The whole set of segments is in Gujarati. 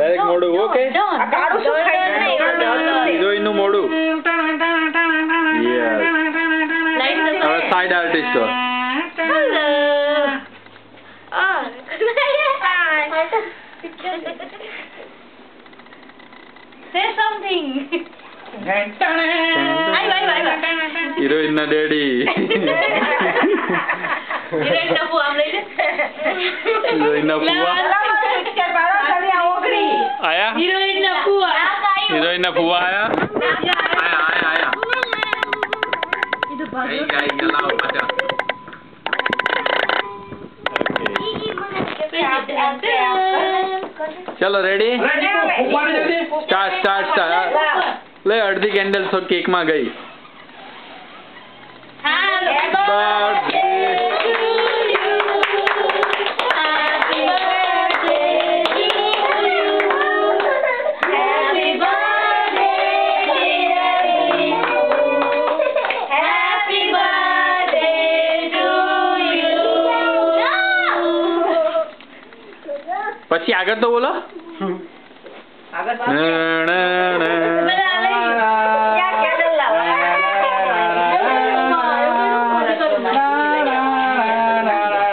ડાયરેક્ટ મોડું ઓકે આ કાળું શું ખાઈ હિરોઈન નું મોડું યસ હવે સાઈડ આર્ટિસ્ટ તો Say something. હિરોઈન ના daddy Heroine na po ang lady. Heroine ના ફુવા આયા Heroine na po. હિરોઈન ના ફુવા આયા આયા Ito ba? ચલો રેડી સ્ટાર્ટ લે અડધી કેન્ડલ તો કેક માં ગઈ પછી આગળ તો બોલો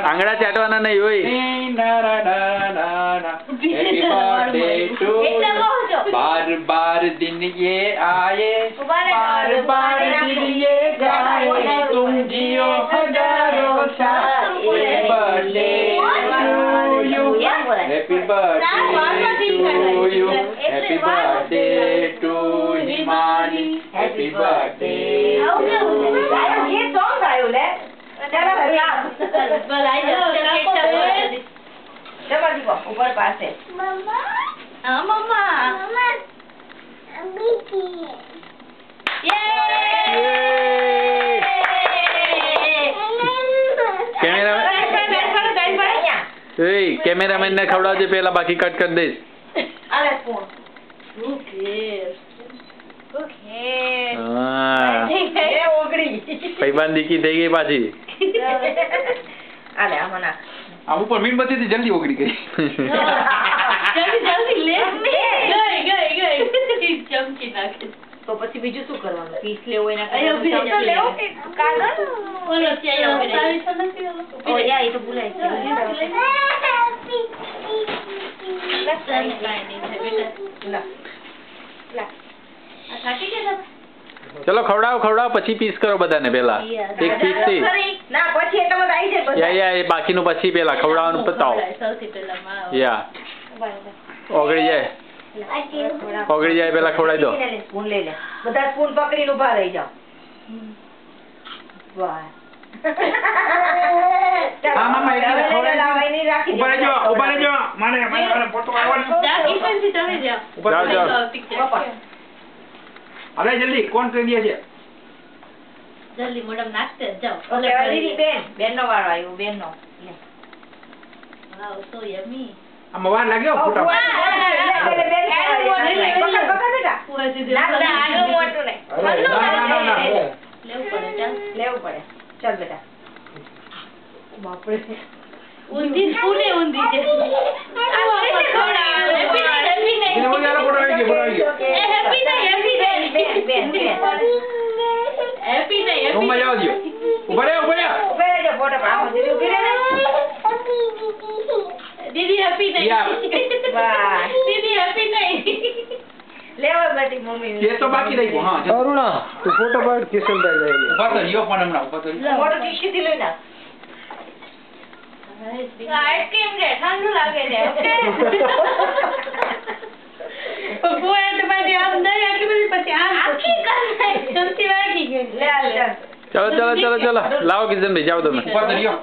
આંગળા ચાટવાના નહીં હોય बार बार दिन ये आए बार बार दिन ये जाए तुम जियो हजारों साल happy birthday to you happy birthday to Himani happy birthday ये सॉन्ग गायो ले चलो चलो दीपो ऊपर पास है Mama. Ah, mama. Mama. Baby. Cameraman ને ખવડાવજે પેલા બાકી કટ કરી દઈશ આલે ફોન Who cares? એ ઓગળી પૈબાન દીકી થઈ ગઈ પાછી આલે આમના આ ઉપર મીણબત્તી થી જલ્દી ઓગળી ગઈ જલ્દી લે ગઈ ચમચી નાખે તો પછી બીજું શું કરવાનું પીસ લેવો એના અયો ચમચો લેવો કે કાગળ ઓલો ત્યાં તારી સમજી ઓ યા એ તો ભૂલાઈ ગયું ચલો ખવડાવો પછી પીસ કરો બધાને પેલા એક પીસ થી ના પછી એટલા બધા આવી જાય યા એ બાકીનું પછી પેલા ખવડાવવાનું પતાવો સૌથી પહેલા યા ઓગળી જાય પેલા ખવડાવી દો સ્પૂન લઈ લે બધા સ્પૂન પકડીને ઊભા રહી જાઓ વાહ હા મામા એટલે ખવડાવી રાખી ઉભા રહેજો મને ફોટો આવવાનો કિશનજી તમે જાઓ જાઓ હવે જલ્દી કોણ કરી દે છે જલ્દી મોઢમ નાખતે જાઓ ઓકે દીદી બેન નો વારો આવ્યો બેન નો વાવ સો યમી આમાં વાર લાગ્યો ફોટો લેવું પડે ચાલ બેટા બાપરે ઊંધી સ્પૂને ઊંધી છે રૂમમાં જવા દો ઉભા રહો ફોટો પાડો દીદી હેપી નહીં વાહ દીદી હેપી નહીં લેવા બેટી મમ્મી કે તો બાકી રહી ગયો હા અરુણા તું ફોટો પાડ કિશનભાઈ જાય ઉભા તો યો પણ હમણાં ઉભા તો ફોટો ટીશ્યુ થી લઈ નાખ આઈસ્ક્રીમ છે ઠંડુ લાગે છે ઓય તમારી આમ દઈ આટલી બધી પછી આખી કર ચમચી વાગી ગઈ લે ચલો લાવો કિશનભાઈ જાઓ તમે ઉભા તો યો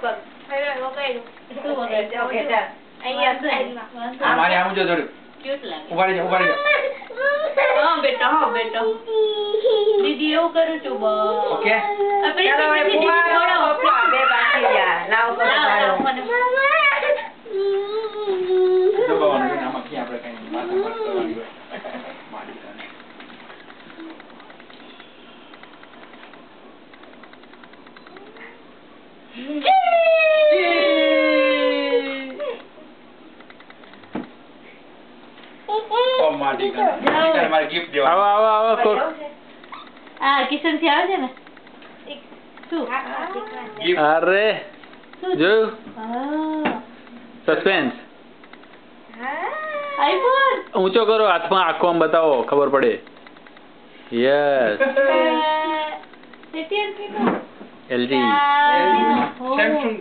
ઓકે ચાલ અહીંયા મારે આવું જો થોડું ક્યુટ લાગે ઉભા રહેજો હા બેટા દીદી એવું કરું છું બસ ઓકે ચાલો હવે ફુવા બે બાકી રહ્યા લાવો મને દબાવવાનું આમાં ક્યાં આપણે કઈ માથા પર કરવાની હોય મારી હા ઠીક મારે ગિફ્ટ દેવા આવો આવો આવો કોક આ કિશન થી આવે છે ને શું ગિફ્ટ અરે શું જોયું હા સસ્પેન્સ આઈફોન ઊંચો કરો હાથમાં આખો આમ બતાવો ખબર પડે યસ સેટિયર કીધું એલજી સેમસંગ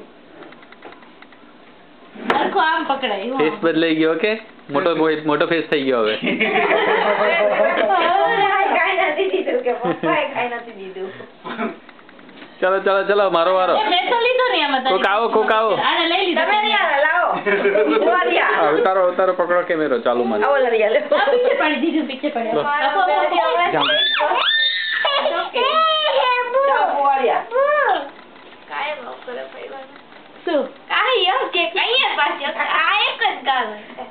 આખો આમ પકડાય ફેસ બદલાઈ ગયો કે મોટો ફેસ થઈ ગયો હવે કાંઈ નથી દીધું કે પપ્પાએ કાંઈ નથી દીધું. ચલો ચલો ચલો મારો વારો મેં તો લીધો ને આમાં કોક આવો આને લઈ લીધો તમે લઈ આવો, લાવો. ઉવારિયા. અવતારો અવતારો પકડો કેમેરો ચાલુ માં આવો લઈ આવો. આ પીછે પડી દીધું પીછે પડી લો. આપો ચાલો, ઉવારિયા. શું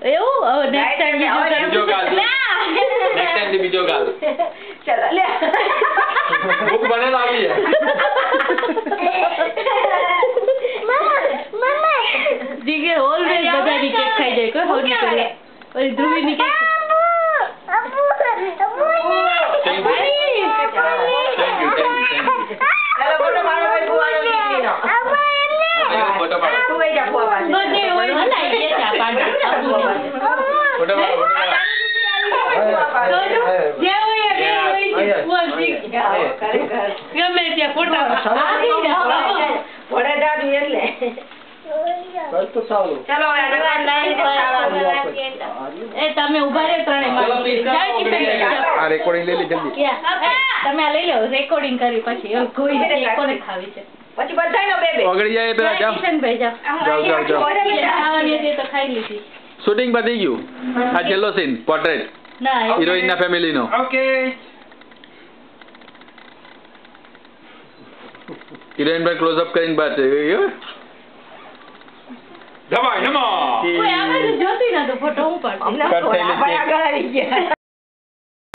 એવું હવે નેક્સ્ટ ટાઈમ બીજો ગાલ નેક્સ્ટ ટાઈમ થી બીજો ગાલ ચાલો, લે. ભૂખ બને લાગી છે જીગે ઓલવેઝ બધાની કેક ખાઈ જાય કોઈ હોની કરે ઓલી ધ્રુવીની કેક થેન્ક યુ ચાલો, ફોટો પાડો ભાઈ ફુવાનો દીકરીનો. ફોટો પાડો તું ગઈ જા ફુવા પાસે. બધે હોય હલાઈ ગયા ચા પાણી ફોટો પાડો ફુવા પાસે. જે હોય એ હોય ખરેખર. ગમે ત્યાં ફોટા આવી જાવ વડે દાદુ એટલે. ચાલો, હવે આને એ તમે ઉભા રહે ત્રણે ચલો, please, આ રેકોર્ડિંગ લઈ લે જલ્દી તમે આ લઈ લો રેકોર્ડિંગ કરી પછી હવે કોઈ ને કોને ખાવી છે પછી બધાયનો બે બે. ઓગળી જાય પેલા જાઓ કિશનભાઈ જાઓ જાઓ. ખાવાની હતી તો ખાઈ લીધી શૂટિંગ પતી ગયું આ છેલ્લો સીન પોર્ટ્રેટ ના હિરોઈન ના ફેમિલી નો ઓકે હિરોઈન પર ક્લોઝ અપ કરીને બાત દબાઈ નમો કોઈ આ બાજુ જોતી નતો ફોટો હું પાડતી અમને કટ થઈ થોડા નથી. આગળ આવી ગયા.